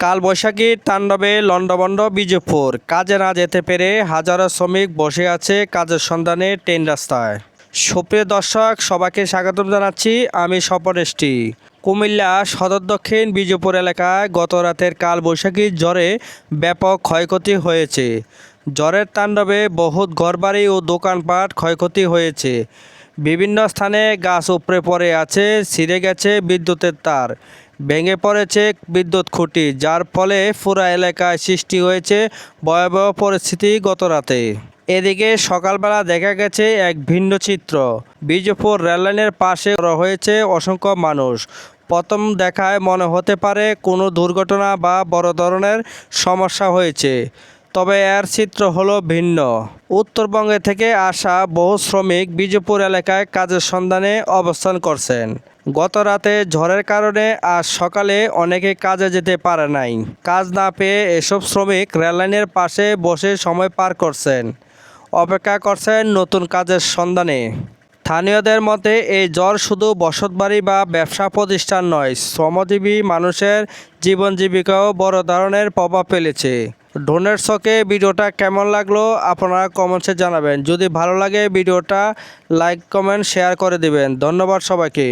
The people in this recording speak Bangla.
কালবৈশাখীর তাণ্ডবে লণ্ডভণ্ড বিজয়পুর। কাজে না যেতে পেরে হাজারো শ্রমিক বসে আছে কাজের সন্ধানে ট্রেন রাস্তায়। সুপ্রিয় দর্শক, সবাইকে স্বাগতম জানাচ্ছি। আমি স্বপন এসটি। কুমিল্লা সদর দক্ষিণ বিজয়পুর এলাকায় গত রাতের কালবৈশাখীর ঝড়ে ব্যাপক ক্ষয়ক্ষতি হয়েছে। ঝড়ের তাণ্ডবে বহুত ঘরবাড়ি ও দোকানপাট ক্ষয়ক্ষতি হয়েছে। বিভিন্ন স্থানে গাছ উপড়ে পড়ে আছে, ছিঁড়ে গেছে বিদ্যুতের তার, ভেঙে পড়েছে বিদ্যুৎ খুঁটি, যার ফলে পুরা এলাকায় সৃষ্টি হয়েছে ভয়াবহ পরিস্থিতি গত রাতে। এদিকে সকালবেলা দেখা গেছে এক ভিন্ন চিত্র। বিজয়পুর রেললাইনের পাশে জড়ো হয়েছে অসংখ্য মানুষ। প্রথম দেখায় মনে হতে পারে কোনো দুর্ঘটনা বা বড় ধরনের সমস্যা হয়েছে, তবে এর চিত্র হলো ভিন্ন। উত্তরবঙ্গে থেকে আসা বহু শ্রমিক বিজয়পুর এলাকায় কাজের সন্ধানে অবস্থান করছেন। গত রাতে ঝড়ের কারণে আজ সকালে অনেকে কাজে যেতে পারে নাই। কাজ না পেয়ে এসব শ্রমিক রেললাইনের পাশে বসে সময় পার করছেন, অপেক্ষা করছেন নতুন কাজের সন্ধানে। স্থানীয়দের মতে এই ঝড় শুধু বসতবাড়ি বা ব্যবসা প্রতিষ্ঠান নয়, শ্রমজীবী মানুষের জীবন জীবিকাও বড় ধরনের প্রভাব ফেলেছে। ড্রোনের চোখে ভিডিওটা কেমন লাগলো আপনারা কমেন্টসে জানাবেন। যদি ভালো লাগে ভিডিওটা লাইক কমেন্ট শেয়ার করে দিবেন। ধন্যবাদ সবাইকে।